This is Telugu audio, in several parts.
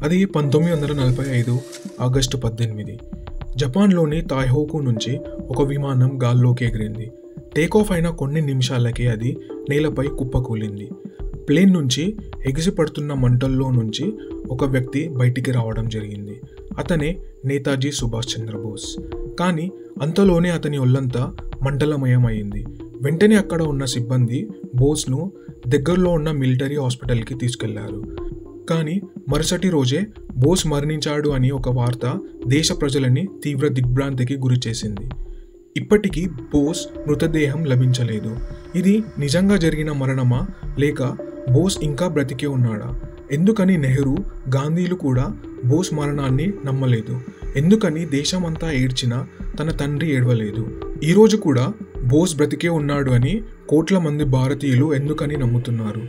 అది 1945 ఆగస్టు 18. జపాన్లోని తాయ్హోకు నుంచి ఒక విమానం గాల్లోకి ఎగిరింది. టేకాఫ్ అయిన కొన్ని నిమిషాలకే అది నేలపై కుప్పకూలింది. ప్లేన్ నుంచి ఎగిసిపడుతున్న మంటల్లో నుంచి ఒక వ్యక్తి బయటికి రావడం జరిగింది. అతనే నేతాజీ సుభాష్ చంద్రబోస్. కానీ అంతలోనే అతని ఒళ్ళంతా మంటలమయమైంది. వెంటనే అక్కడ ఉన్న సిబ్బంది బోస్ను దగ్గరలో ఉన్న మిలిటరీ హాస్పిటల్కి తీసుకెళ్లారు. కానీ మరుసటి రోజే బోస్ మరణించాడు అని ఒక వార్త దేశ ప్రజలని తీవ్ర దిగ్భ్రాంతికి గురిచేసింది. ఇప్పటికీ బోస్ మృతదేహం లభించలేదు. ఇది నిజంగా జరిగిన మరణమా లేక బోస్ ఇంకా బ్రతికే ఉన్నాడా? ఎందుకని నెహ్రూ, గాంధీలు కూడా బోస్ మరణాన్ని నమ్మలేదు? ఎందుకని దేశమంతా ఏడ్చినా తన తండ్రి ఏడవలేదు? ఈరోజు కూడా బోస్ బ్రతికే ఉన్నాడు అని కోట్ల మంది భారతీయులు ఎందుకని నమ్ముతున్నారు?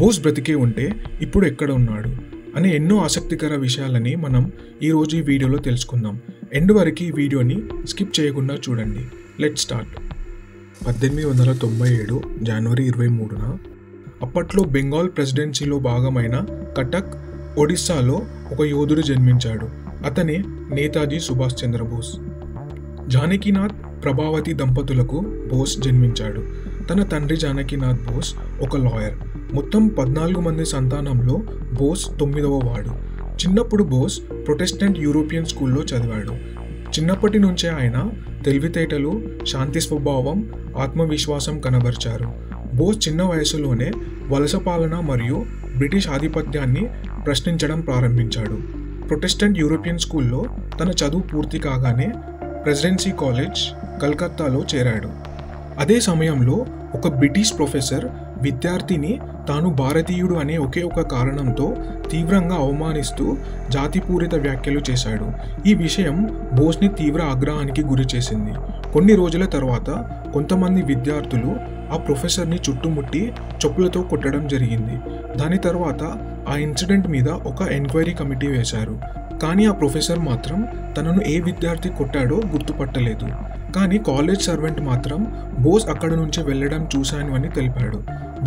బోస్ బ్రతికే ఉంటే ఇప్పుడు ఎక్కడ ఉన్నాడు అనే ఎన్నో ఆసక్తికర విషయాలని మనం ఈరోజు ఈ వీడియోలో తెలుసుకుందాం. ఎండ్ వరకు ఈ వీడియోని స్కిప్ చేయకుండా చూడండి. Let start. 1897 జనవరి 23న అప్పట్లో బెంగాల్ ప్రెసిడెన్సీలో భాగమైన కటక్, ఒడిస్సాలో ఒక యోధుడు జన్మించాడు. అతనే నేతాజీ సుభాష్ చంద్రబోస్. జానకీనాథ్, ప్రభావతి దంపతులకు బోస్ జన్మించాడు. తన తండ్రి జానకీనాథ్ బోస్ ఒక లాయర్. మొత్తం 14 మంది సంతానంలో బోస్ 9వ వాడు. చిన్నప్పుడు బోస్ ప్రొటెస్టెంట్ యూరోపియన్ స్కూల్లో చదివాడు. చిన్నప్పటి నుంచే ఆయన తెలివితేటలు, శాంతి స్వభావం, ఆత్మవిశ్వాసం కనబరిచారు. బోస్ చిన్న వయసులోనే వలస పాలన మరియు బ్రిటిష్ ఆధిపత్యాన్ని ప్రశ్నించడం ప్రారంభించాడు. ప్రొటెస్టెంట్ యూరోపియన్ స్కూల్లో తన చదువు పూర్తి కాగానే ప్రెసిడెన్సీ కాలేజ్, కలకత్తాలో చేరాడు. అదే సమయంలో ఒక బ్రిటిష్ ప్రొఫెసర్ విద్యార్థిని తాను భారతీయుడు అనే ఒకే ఒక కారణంతో తీవ్రంగా అవమానిస్తూ జాతిపూరిత వ్యాఖ్యలు చేశాడు. ఈ విషయం బోస్ని తీవ్ర ఆగ్రహానికి గురి చేసింది. కొన్ని రోజుల తర్వాత కొంతమంది విద్యార్థులు ఆ ప్రొఫెసర్ని చుట్టుముట్టి చెప్పులతో కొట్టడం జరిగింది. దాని తర్వాత ఆ ఇన్సిడెంట్ మీద ఒక ఎంక్వైరీ కమిటీ వేశారు. కానీ ఆ ప్రొఫెసర్ మాత్రం తనను ఏ విద్యార్థి కొట్టాడో గుర్తుపట్టలేదు. కానీ కాలేజ్ సర్వెంట్ మాత్రం బోస్ అక్కడ నుంచి వెళ్ళడం చూశాను అని తెలిపాడు.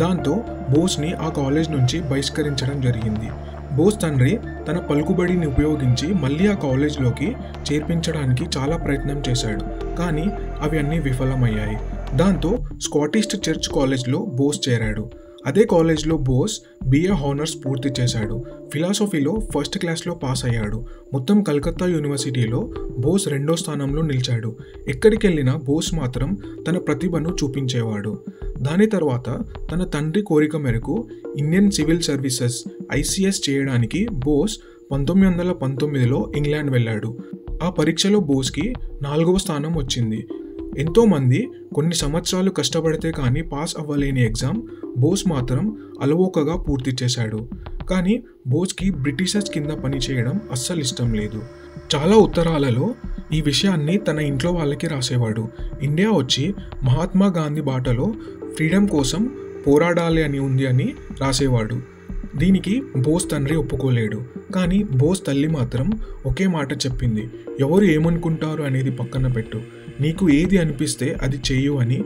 దాంతో బోస్ని ఆ కాలేజ్ నుంచి బహిష్కరించడం జరిగింది. బోస్ తండ్రి తన పలుకుబడిని ఉపయోగించి మళ్ళీ ఆ కాలేజ్లోకి చేర్పించడానికి చాలా ప్రయత్నం చేశాడు. కానీ అవి అన్నీ విఫలమయ్యాయి. దాంతో స్కాటిష్ చర్చ్ కాలేజ్లో బోస్ చేరాడు. అదే కాలేజ్లో బోస్ BA హానర్స్ పూర్తి చేశాడు. ఫిలాసఫీలో ఫస్ట్ క్లాస్లో పాస్ అయ్యాడు. మొత్తం కలకత్తా యూనివర్సిటీలో బోస్ 2వ స్థానంలో నిలిచాడు. ఎక్కడికి వెళ్ళినా బోస్ మాత్రం తన ప్రతిభను చూపించేవాడు. దాని తర్వాత తన తండ్రి కోరిక మేరకు ఇండియన్ సివిల్ సర్వీసెస్ ICS చేయడానికి బోస్ 1919లో ఇంగ్లాండ్ వెళ్ళాడు. ఆ పరీక్షలో బోస్కి 4వ స్థానం వచ్చింది. ఎంతోమంది కొన్ని సంవత్సరాలు కష్టపడితే కానీ పాస్ అవ్వలేని ఎగ్జామ్ బోస్ మాత్రం అలవోకగా పూర్తి చేశాడు. కానీ బోస్కి బ్రిటిషర్స్ కింద పనిచేయడం అస్సలు ఇష్టం లేదు. చాలా ఉత్తరాలలో ఈ విషయాన్ని తన ఇంట్లో వాళ్ళకి రాసేవాడు. ఇండియా వచ్చి మహాత్మా గాంధీ బాటలో ఫ్రీడమ్ కోసం పోరాడాలి అని ఉంది అని రాసేవాడు. దీనికి బోస్ తండ్రి ఒప్పుకోలేడు. కానీ బోస్ తల్లి మాత్రం ఒకే మాట చెప్పింది, ఎవరు ఏమనుకుంటారు అనేది పక్కన పెట్టు, నీకు ఏది అనిపిస్తే అది చెయ్యు అని.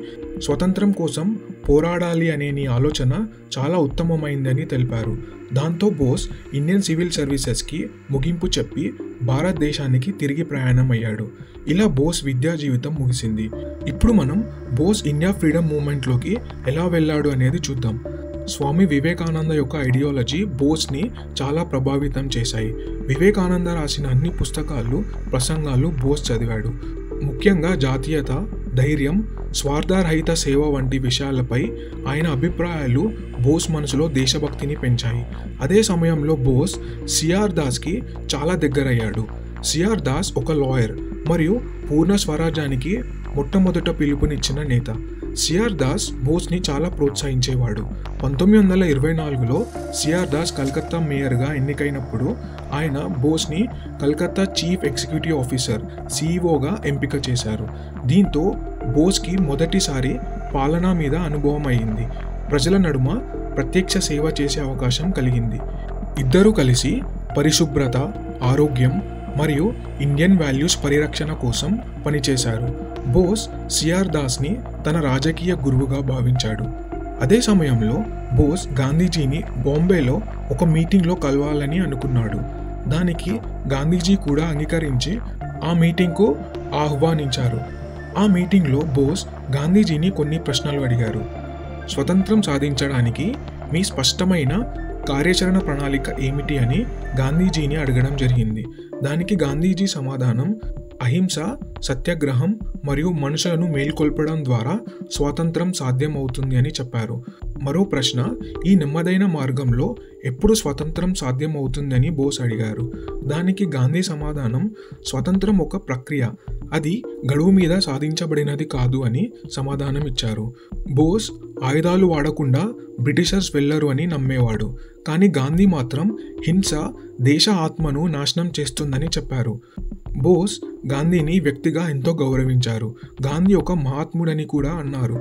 స్వతంత్రం కోసం పోరాడాలి అనే నీ ఆలోచన చాలా ఉత్తమమైందని తెలిపారు. దాంతో బోస్ ఇండియన్ సివిల్ సర్వీసెస్కి ముగింపు చెప్పి భారతదేశానికి తిరిగి ప్రయాణం అయ్యాడు. ఇలా బోస్ విద్యా జీవితం ముగిసింది. ఇప్పుడు మనం బోస్ ఇండియా ఫ్రీడమ్ మూవ్మెంట్లోకి ఎలా వెళ్ళాడు అనేది చూద్దాం. స్వామి వివేకానంద యొక్క ఐడియాలజీ బోస్ని చాలా ప్రభావితం చేశాయి. వివేకానంద రాసిన అన్ని పుస్తకాలు, ప్రసంగాలు బోస్ చదివాడు. ముఖ్యంగా జాతీయత, ధైర్యం, స్వార్థరహిత సేవ వంటి విషయాలపై ఆయన అభిప్రాయాలు బోస్ మనసులో దేశభక్తిని పెంచాయి. అదే సమయంలో బోస్ సిఆర్ దాస్కి చాలా దగ్గరయ్యాడు. సిఆర్ దాస్ ఒక లాయర్ మరియు పూర్ణ స్వరాజ్యానికి మొట్టమొదట పిలుపునిచ్చిన నేత. సిఆర్ దాస్ బోస్ని చాలా ప్రోత్సహించేవాడు. 1924లో సిఆర్ దాస్ కలకత్తా మేయర్గా ఎన్నికైనప్పుడు ఆయన బోస్ని కలకత్తా చీఫ్ ఎగ్జిక్యూటివ్ ఆఫీసర్ CEOగా ఎంపిక చేశారు. దీంతో బోస్కి మొదటిసారి పాలనా మీద అనుభవం అయింది. ప్రజల నడుమ ప్రత్యక్ష సేవ చేసే అవకాశం కలిగింది. ఇద్దరూ కలిసి పరిశుభ్రత, ఆరోగ్యం మరియు ఇండియన్ వాల్యూస్ పరిరక్షణ కోసం పనిచేశారు. బోస్ సిఆర్ దాస్ని తన రాజకీయ గురువుగా భావించాడు. అదే సమయంలో బోస్ గాంధీజీని బాంబేలో ఒక మీటింగ్లో కలవాలని అనుకున్నాడు. దానికి గాంధీజీ కూడా అంగీకరించి ఆ మీటింగ్కు ఆహ్వానించారు. ఆ మీటింగ్లో బోస్ గాంధీజీని కొన్ని ప్రశ్నలు అడిగారు. స్వతంత్రం సాధించడానికి మీ స్పష్టమైన కార్యాచరణ ప్రణాళిక ఏమిటి అని గాంధీజీని అడగడం జరిగింది. దానికి గాంధీజీ సమాధానం అహింస, సత్యాగ్రహం మరియు మనుషులను మేల్కొల్పడం ద్వారా స్వాతంత్రం సాధ్యం అవుతుంది అని చెప్పారు. మరో ప్రశ్న, ఈ నెమ్మదైన మార్గంలో ఎప్పుడు స్వతంత్రం సాధ్యం అవుతుందని బోస్ అడిగారు. దానికి గాంధీ సమాధానం స్వతంత్రం ఒక ప్రక్రియ, అది గడువు మీద సాధించబడినది కాదు అని సమాధానం ఇచ్చారు. బోస్ ఆయుధాలు వాడకుండా బ్రిటిషర్స్ వెళ్లరు అని నమ్మేవాడు. కానీ గాంధీ మాత్రం హింస దేశ ఆత్మను నాశనం చేస్తుందని చెప్పారు. బోస్ గాంధీని వ్యక్తిగా ఎంతో గౌరవించారు. గాంధీ ఒక మహాత్ముడని కూడా అన్నారు.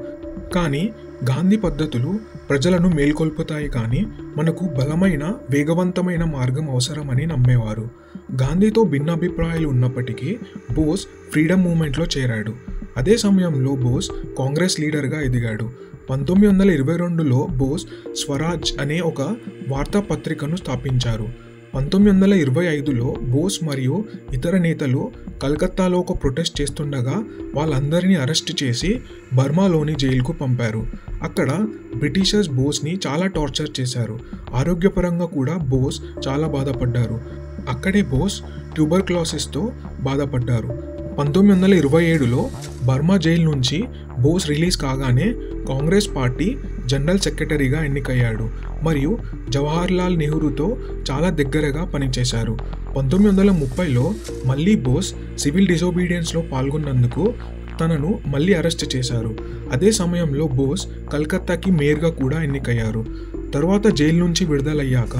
కానీ గాంధీ పద్ధతులు ప్రజలను మేల్కొల్పుతాయి, కానీ మనకు బలమైన వేగవంతమైన మార్గం అవసరమని నమ్మేవారు. గాంధీతో భిన్నాభిప్రాయాలు ఉన్నప్పటికీ బోస్ ఫ్రీడమ్ మూవ్మెంట్లో చేరాడు. అదే సమయంలో బోస్ కాంగ్రెస్ లీడర్గా ఎదిగాడు. 1922లో బోస్ స్వరాజ్ అనే ఒక వార్తాపత్రికను స్థాపించారు. 1925లో బోస్ మరియు ఇతర నేతలు కలకత్తాలో ఒక ప్రొటెస్ట్ చేస్తుండగా వాళ్ళందరినీ అరెస్ట్ చేసి బర్మాలోని జైలుకు పంపారు. అక్కడ బ్రిటిషర్స్ బోస్ని చాలా టార్చర్ చేశారు. ఆరోగ్యపరంగా కూడా బోస్ చాలా బాధపడ్డారు. అక్కడే బోస్ ట్యూబర్క్లోసిస్తో బాధపడ్డారు. 1927లో బర్మా జైలు నుంచి బోస్ రిలీజ్ కాగానే కాంగ్రెస్ పార్టీ జనరల్ సెక్రటరీగా ఎన్నికయ్యాడు మరియు జవహర్లాల్ నెహ్రూతో చాలా దగ్గరగా పనిచేశారు. 1930లో మళ్ళీ బోస్ సివిల్ డిసోబీడియన్స్లో పాల్గొన్నందుకు తనను మళ్ళీ అరెస్ట్ చేశారు. అదే సమయంలో బోస్ కలకత్తాకి మేయర్గా కూడా ఎన్నికయ్యారు. తర్వాత జైలు నుంచి విడుదలయ్యాక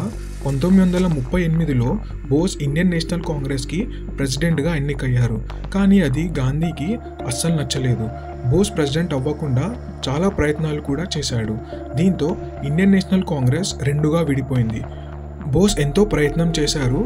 1938లో బోస్ ఇండియన్ నేషనల్ కాంగ్రెస్కి ప్రెసిడెంట్గా ఎన్నికయ్యారు. కానీ అది గాంధీకి అస్సలు నచ్చలేదు. బోస్ ప్రెసిడెంట్ అవ్వకుండా చాలా ప్రయత్నాలు కూడా చేశాడు. దీంతో ఇండియన్ నేషనల్ కాంగ్రెస్ రెండుగా విడిపోయింది. బోస్ ఎంతో ప్రయత్నం చేశారు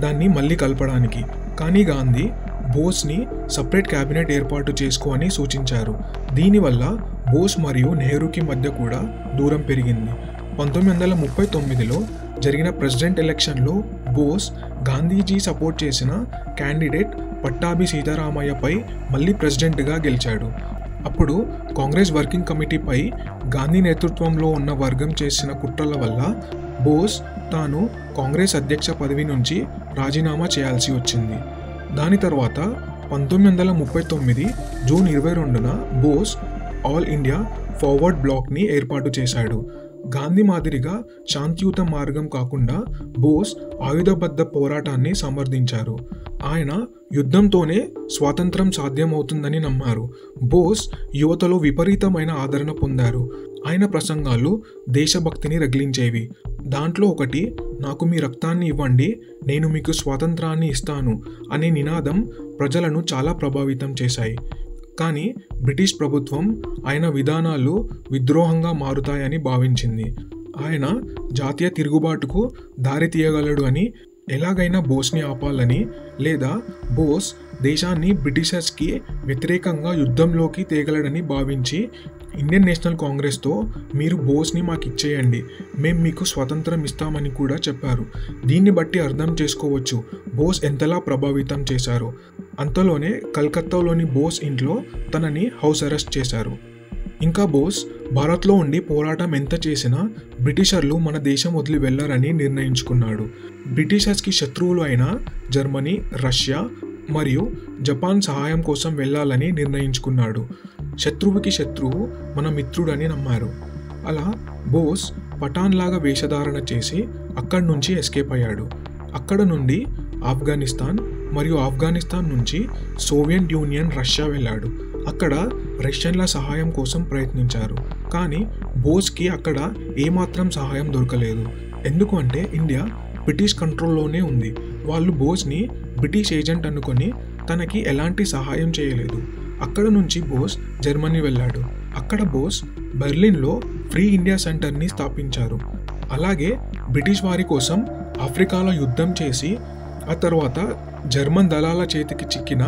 దాన్ని మళ్ళీ కలపడానికి. కానీ గాంధీ బోస్ని సపరేట్ క్యాబినెట్ ఏర్పాటు చేసుకో అని సూచించారు. దీనివల్ల బోస్ మరియు నెహ్రూకి మధ్య కూడా దూరం పెరిగింది. 1939లో జరిగిన ప్రెసిడెంట్ ఎలక్షన్లో బోస్ గాంధీజీ సపోర్ట్ చేసిన క్యాండిడేట్ పట్టాభి సీతారామయ్యపై మళ్ళీ ప్రెసిడెంట్గా గెలిచాడు. అప్పుడు కాంగ్రెస్ వర్కింగ్ కమిటీపై గాంధీ నేతృత్వంలో ఉన్న వర్గం చేసిన కుట్రల వల్ల బోస్ తాను కాంగ్రెస్ అధ్యక్ష పదవి నుంచి రాజీనామా చేయాల్సి వచ్చింది. దాని తర్వాత 1939 జూన్ 22న బోస్ ఆల్ ఇండియా ఫార్వర్డ్ బ్లాక్ని ఏర్పాటు చేశాడు. గాంధీ మాదిరిగా శాంతియుత మార్గం కాకుండా బోస్ ఆయుధబద్ధ పోరాటాన్ని సమర్థించారు. ఆయన యుద్ధంతోనే స్వాతంత్రం సాధ్యమవుతుందని నమ్మారు. బోస్ యువతలో విపరీతమైన ఆదరణ పొందారు. ఆయన ప్రసంగాలు దేశభక్తిని రగిలించేవి. దాంట్లో ఒకటి, నాకు మీ రక్తాన్ని ఇవ్వండి, నేను మీకు స్వాతంత్రాన్ని ఇస్తాను అనే నినాదం ప్రజలను చాలా ప్రభావితం చేశాయి. కానీ బ్రిటిష్ ప్రభుత్వం ఆయన విధానాలు విద్రోహంగా మారుతాయని భావించింది. ఆయన జాతీయ తిరుగుబాటుకు దారి తీయగలడు అని, ఎలాగైనా బోస్ని ఆపాలని, లేదా బోస్ దేశాన్ని బ్రిటిషర్స్కి వ్యతిరేకంగా యుద్ధంలోకి తేగలడని భావించి ఇండియన్ నేషనల్ కాంగ్రెస్తో మీరు బోస్ని మాకు ఇచ్చేయండి, మేము మీకు స్వాతంత్రం ఇస్తామని కూడా చెప్పారు. దీన్ని బట్టి అర్థం చేసుకోవచ్చు బోస్ ఎంతలా ప్రభావితం చేశారో. అంతలోనే కలకత్తాలోని బోస్ ఇంట్లో తనని హౌస్ అరెస్ట్ చేశారు. ఇంకా బోస్ భారత్లో ఉండి పోరాటం ఎంత చేసినా బ్రిటిషర్లు మన దేశం వదిలి వెళ్లారని నిర్ణయించుకున్నాడు. బ్రిటిషర్స్కి శత్రువులు అయిన జర్మనీ, రష్యా మరియు జపాన్ సహాయం కోసం వెళ్ళాలని నిర్ణయించుకున్నాడు. శత్రువుకి శత్రువు మన మిత్రుడని నమ్మారు. అలా బోస్ పఠాన్ లాగా వేషధారణ చేసి అక్కడి నుంచి ఎస్కేప్ అయ్యాడు. అక్కడ నుండి ఆఫ్ఘనిస్తాన్ మరియు ఆఫ్ఘనిస్తాన్ నుంచి సోవియట్ యూనియన్, రష్యా వెళ్ళాడు. అక్కడ రష్యన్ల సహాయం కోసం ప్రయత్నించారు. కానీ బోస్కి అక్కడ ఏమాత్రం సహాయం దొరకలేదు. ఎందుకు అంటే ఇండియా బ్రిటిష్ కంట్రోల్లోనే ఉంది. వాళ్ళు బోస్ని బ్రిటిష్ ఏజెంట్ అనుకొని తనకి ఎలాంటి సహాయం చేయలేదు. అక్కడ నుంచి బోస్ జర్మనీ వెళ్ళాడు. అక్కడ బోస్ బెర్లిన్లో ఫ్రీ ఇండియా సెంటర్ని స్థాపించారు. అలాగే బ్రిటిష్ వారి కోసం ఆఫ్రికాలో యుద్ధం చేసి ఆ తర్వాత జర్మన్ దళాల చేతికి చిక్కిన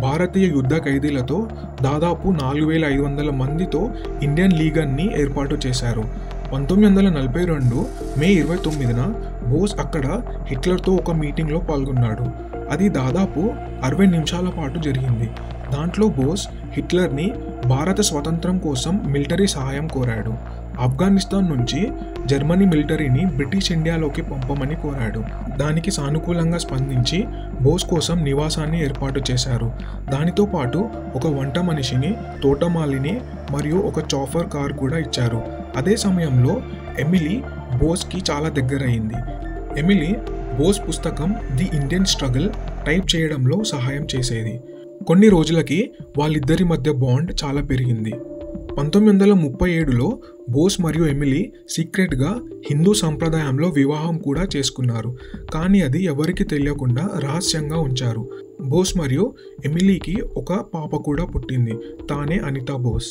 భారతీయ యుద్ధ ఖైదీలతో దాదాపు 4500 మందితో ఇండియన్ లీగన్ని ఏర్పాటు చేశారు. 1942 మే 29న బోస్ అక్కడ హిట్లర్తో ఒక మీటింగ్లో పాల్గొన్నాడు. అది దాదాపు 60 నిమిషాల పాటు జరిగింది. దాంట్లో బోస్ హిట్లర్ని భారత స్వతంత్రం కోసం మిలిటరీ సహాయం కోరాడు. ఆఫ్ఘనిస్తాన్ నుంచి జర్మనీ మిలిటరీని బ్రిటిష్ ఇండియాలోకి పంపమని కోరాడు. దానికి సానుకూలంగా స్పందించి బోస్ కోసం నివాసాన్ని ఏర్పాటు చేశారు. దానితో పాటు ఒక వంట మనిషిని, తోటమాలిని మరియు ఒక చాఫర్ కార్ కూడా ఇచ్చారు. అదే సమయంలో ఎమిలీ బోస్కి చాలా దగ్గరయింది. ఎమిలీ బోస్ పుస్తకం ది ఇండియన్ స్ట్రగుల్ టైప్ చేయడంలో సహాయం చేసేది. కొన్ని రోజులకి వాళ్ళిద్దరి మధ్య బాండ్ చాలా పెరిగింది. 1937లో బోస్ మరియు ఎమిలీ సీక్రెట్గా హిందూ సంప్రదాయంలో వివాహం కూడా చేసుకున్నారు. కానీ అది ఎవరికి తెలియకుండా రహస్యంగా ఉంచారు. బోస్ మరియు ఎమిలీకి ఒక పాప కూడా పుట్టింది. తానే అనితా బోస్.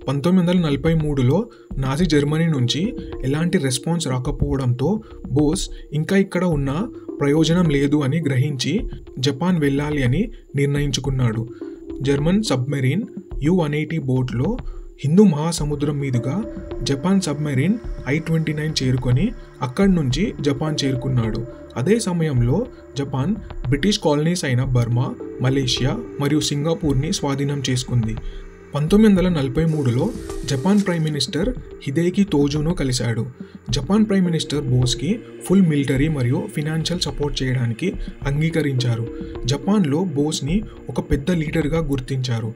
1943లో నాజీ జర్మనీ నుంచి ఎలాంటి రెస్పాన్స్ రాకపోవడంతో బోస్ ఇంకా ఇక్కడ ఉన్న ప్రయోజనం లేదు అని గ్రహించి జపాన్ వెళ్ళాలి అని నిర్ణయించుకున్నాడు. జర్మన్ సబ్మెరీన్ U-180 బోట్లో హిందూ మహాసముద్రం మీదుగా జపాన్ సబ్మెరీన్ I-29 చేరుకొని అక్కడి నుంచి జపాన్ చేరుకున్నాడు. అదే సమయంలో జపాన్ బ్రిటిష్ కాలనీస్ అయిన బర్మా, మలేషియా మరియు సింగపూర్ని స్వాధీనం చేసుకుంది. 1943లో జపాన్ ప్రైమ్ మినిస్టర్ హిదేకి తోజును కలిశాడు. జపాన్ ప్రైమ్ మినిస్టర్ బోస్కి ఫుల్ మిలిటరీ మరియు ఫినాన్షియల్ సపోర్ట్ చేయడానికి అంగీకరించారు. జపాన్లో బోస్ని ఒక పెద్ద లీడర్గా గుర్తించారు.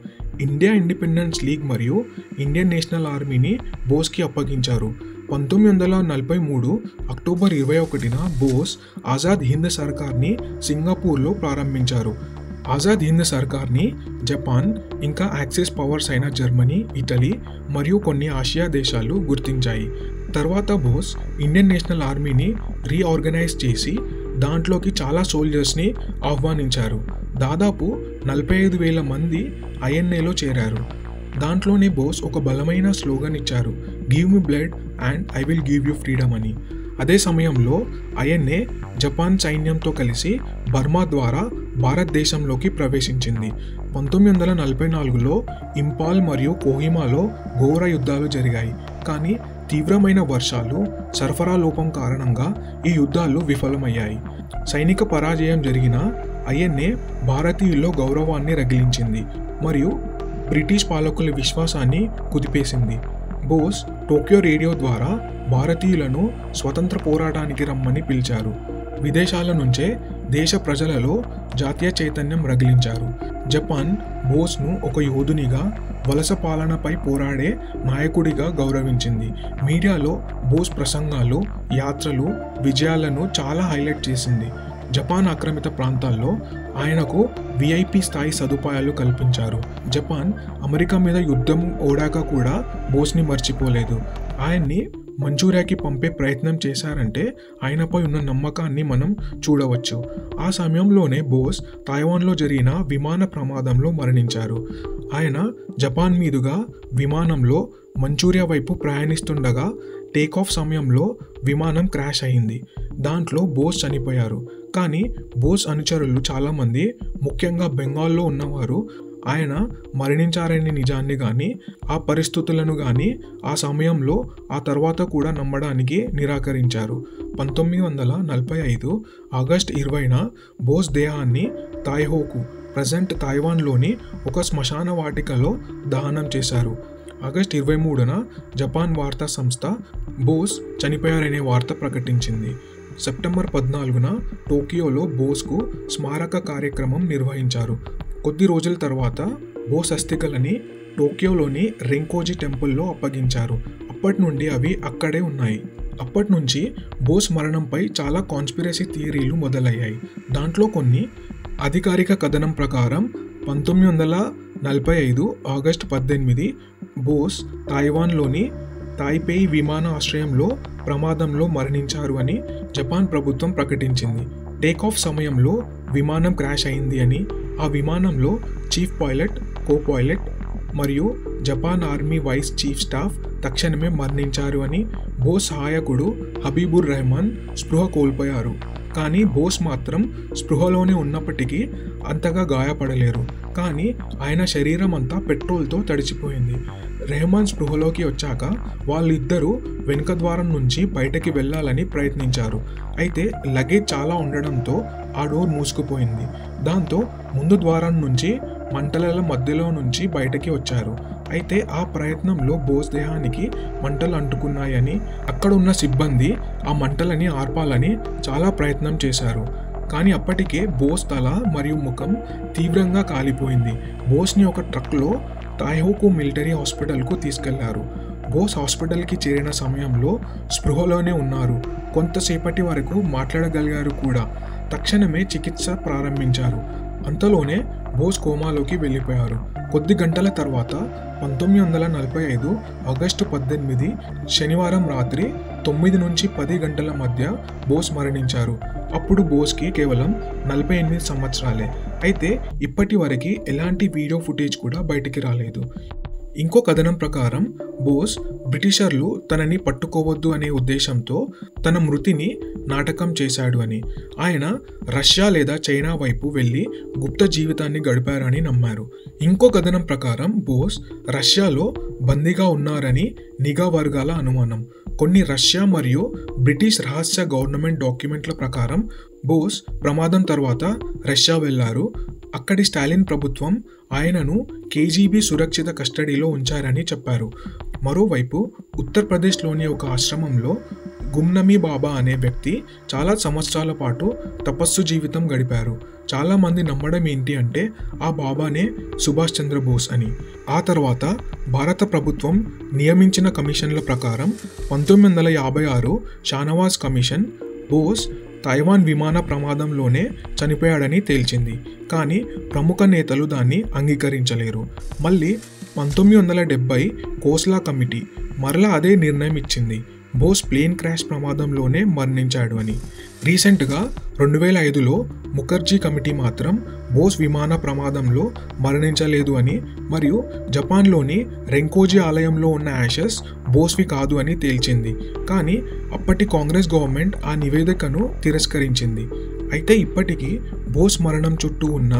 ఇండియా ఇండిపెండెన్స్ లీగ్ మరియు ఇండియన్ నేషనల్ ఆర్మీని బోస్కి అప్పగించారు. 1943 అక్టోబర్ 21న బోస్ ఆజాద్ హింద్ సర్కార్ని సింగపూర్లో ప్రారంభించారు. ఆజాద్ హింద్ సర్కార్ని జపాన్ ఇంకా యాక్సిస్ పవర్స్ అయిన జర్మనీ, ఇటలీ మరియు కొన్ని ఆసియా దేశాలు గుర్తించాయి. తర్వాత బోస్ ఇండియన్ నేషనల్ ఆర్మీని రీఆర్గనైజ్ చేసి దాంట్లోకి చాలా సోల్జర్స్ని ఆహ్వానించారు. దాదాపు 45,000 మంది INAలో చేరారు. దాంట్లోనే బోస్ ఒక బలమైన స్లోగన్ ఇచ్చారు, give me blood and I will give you freedom అని. అదే సమయంలో INA జపాన్ సైన్యంతో కలిసి బర్మా ద్వారా భారతదేశంలోకి ప్రవేశించింది. 1944లో ఇంపాల్ మరియు కోహిమాలో ఘోర యుద్ధాలు జరిగాయి. కానీ తీవ్రమైన వర్షాలు, సరఫరా లోపం కారణంగా ఈ యుద్ధాలు విఫలమయ్యాయి. సైనిక పరాజయం జరిగిన INA భారతీయుల్లో గౌరవాన్ని రగిలించింది మరియు బ్రిటిష్ పాలకుల విశ్వాసాన్ని కుదిపేసింది. బోస్ టోక్యో రేడియో ద్వారా భారతీయులను స్వతంత్ర పోరాటానికి రమ్మని పిలిచారు. విదేశాల నుంచే దేశ ప్రజలలో జాతీయ చైతన్యం రగిలించారు. జపాన్ బోస్ను ఒక యోధునిగా, వలస పాలనపై పోరాడే నాయకుడిగా గౌరవించింది. మీడియాలో బోస్ ప్రసంగాలు, యాత్రలు, విజయాలను చాలా హైలైట్ చేసింది. జపాన్ ఆక్రమిత ప్రాంతాల్లో ఆయనకు VIP స్థాయి సదుపాయాలు కల్పించారు. జపాన్ అమెరికా మీద యుద్ధం ఓడాక కూడా బోస్ని మర్చిపోలేదు. ఆయన్ని మంచూరియాకి పంపే ప్రయత్నం చేశారంటే ఆయనపై ఉన్న నమ్మకాన్ని మనం చూడవచ్చు. ఆ సమయంలోనే బోస్ తైవాన్లో జరిగిన విమాన ప్రమాదంలో మరణించారు. ఆయన జపాన్ మీదుగా విమానంలో మంచూరియా వైపు ప్రయాణిస్తుండగా టేకాఫ్ సమయంలో విమానం క్రాష్ అయింది. దాంట్లో బోస్ చనిపోయారు. కానీ బోస్ అనుచరులు చాలామంది, ముఖ్యంగా బెంగాల్లో ఉన్నవారు ఆయన మరణించారనే నిజాన్ని కానీ, ఆ పరిస్థితులను కానీ ఆ సమయంలో ఆ తర్వాత కూడా నమ్మడానికి నిరాకరించారు. 1945 ఆగస్టు 20న బోస్ దేహాన్ని తాయ్హోకు, ప్రజెంట్ తైవాన్లోని ఒక శ్మశాన వాటికలో దహనం చేశారు. ఆగస్టు 23న జపాన్ వార్తా సంస్థ బోస్ చనిపోయారనే వార్త ప్రకటించింది. సెప్టెంబర్ 14న టోకియోలో బోస్కు స్మారక కార్యక్రమం నిర్వహించారు. కొద్ది రోజుల తర్వాత బోస్ అస్థికలని టోక్యోలోని రెంకోజీ టెంపుల్లో అప్పగించారు. అప్పటి నుండి అవి అక్కడే ఉన్నాయి. అప్పటి నుంచి బోస్ మరణంపై చాలా కాన్స్పిరసీ థియరీలు మొదలయ్యాయి. దాంట్లో కొన్ని అధికారిక కథనం ప్రకారం 1945 ఆగస్టు 18 బోస్ తైవాన్లోని తాయ్పేయి విమాన ఆశ్రయంలో ప్రమాదంలో మరణించారు అని జపాన్ ప్రభుత్వం ప్రకటించింది. టేకాఫ్ సమయంలో విమానం క్రాష్ అయింది అని, ఆ విమానంలో చీఫ్ పైలట్, కో పైలట్ మరియు Japan army vice chief staff తక్షణమే మరణించారు అని, బోస్ సహాయకుడు హబీబుర్ రెహమాన్ స్పృహ కోల్పోయారు. కానీ బోస్ మాత్రం స్పృహలోనే ఉన్నప్పటికీ అంతగా గాయపడలేరు. కానీ ఆయన శరీరం అంతా పెట్రోల్తో తడిచిపోయింది. రెహమాన్ స్పృహలోకి వచ్చాక వాళ్ళిద్దరూ వెనుక ద్వారం నుంచి బయటకి వెళ్ళాలని ప్రయత్నించారు. అయితే లగేజ్ చాలా ఉండడంతో ఆ డోర్ మూసుకుపోయింది. దాంతో ముందు ద్వారం నుంచి మంటల మధ్యలో నుంచి బయటకి వచ్చారు. అయితే ఆ ప్రయత్నంలో బోస్ దేహానికి మంటలు అంటుకున్నాయని అక్కడ ఉన్న సిబ్బంది ఆ మంటలని ఆర్పాలని చాలా ప్రయత్నం చేశారు. కానీ అప్పటికే బోస్ తల మరియు ముఖం తీవ్రంగా కాలిపోయింది. బోస్ని ఒక ట్రక్లో తాయ్హోకు మిలిటరీ హాస్పిటల్కు తీసుకెళ్లారు. బోస్ హాస్పిటల్కి చేరిన సమయంలో స్పృహలోనే ఉన్నారు. కొంతసేపటి వరకు మాట్లాడగలిగారు కూడా. తక్షణమే చికిత్స ప్రారంభించారు. అంతలోనే బోస్ కోమాలోకి వెళ్ళిపోయారు. కొద్ది గంటల తర్వాత 1945 ఆగస్టు 18 శనివారం రాత్రి 9 నుంచి 10 గంటల మధ్య బోస్ మరణించారు. అప్పుడు బోస్కి కేవలం 48 సంవత్సరాలే. అయితే ఇప్పటి వరకు ఎలాంటి వీడియో ఫుటేజ్ కూడా బయటికి రాలేదు. ఇంకో కథనం ప్రకారం బోస్ బ్రిటిషర్లు తనని పట్టుకోవద్దు అనే ఉద్దేశంతో తన మృతిని నాటకం చేశాడు అని, ఆయన రష్యా లేదా చైనా వైపు వెళ్ళి గుప్త జీవితాన్ని గడిపారని నమ్మారు. ఇంకో కథనం ప్రకారం బోస్ రష్యాలో బందీగా ఉన్నారని నిఘా వర్గాల అనుమానం. కొన్ని రష్యా మరియు బ్రిటిష్ రహస్య గవర్నమెంట్ డాక్యుమెంట్ల ప్రకారం బోస్ ప్రమాదం తర్వాత రష్యా వెళ్లారు. అక్కడి స్టాలిన్ ప్రభుత్వం ఆయనను కేజీబీ సురక్షిత కస్టడీలో ఉంచారని చెప్పారు. మరోవైపు ఉత్తరప్రదేశ్లోని ఒక ఆశ్రమంలో గుమ్నమీ బాబా అనే వ్యక్తి చాలా సంవత్సరాల పాటు తపస్సు జీవితం గడిపారు. చాలామంది నమ్మడం ఏంటి అంటే ఆ బాబానే సుభాష్ చంద్రబోస్ అని. ఆ తర్వాత భారత ప్రభుత్వం నియమించిన కమిషన్ల ప్రకారం 1956 షానవాజ్ కమిషన్ బోస్ తైవాన్ విమాన ప్రమాదంలోనే చనిపోయాడని తేల్చింది. కానీ ప్రముఖ నేతలు దాన్ని అంగీకరించలేరు. మళ్ళీ 1970 కోస్లా కమిటీ మరలా అదే నిర్ణయం ఇచ్చింది, బోస్ ప్లేన్ క్రాష్ ప్రమాదంలోనే మరణించాడు అని. రీసెంట్గా 2005లో ముఖర్జీ కమిటీ మాత్రం బోస్ విమాన ప్రమాదంలో మరణించలేదు అని మరియు జపాన్లోని రెంకోజీ ఆలయంలో ఉన్న యాషెస్ బోస్వి కాదు అని తేల్చింది. కానీ అప్పటి కాంగ్రెస్ గవర్నమెంట్ ఆ నివేదికను తిరస్కరించింది. అయితే ఇప్పటికీ బోస్ మరణం చుట్టూ ఉన్న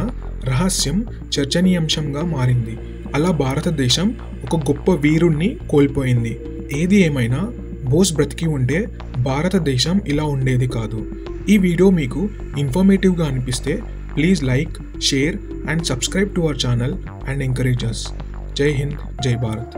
రహస్యం చర్చనీయాంశంగా మారింది. అలా భారతదేశం ఒక గొప్ప వీరుణ్ణి కోల్పోయింది. ఏది ఏమైనా బోస్ బ్రతికి ఉంటే భారతదేశం ఇలా ఉండేది కాదు. ఈ వీడియో మీకు ఇన్ఫర్మేటివ్గా అనిపిస్తే please like, share and subscribe to our channel and encourage us. జై హింద్, జై భారత్.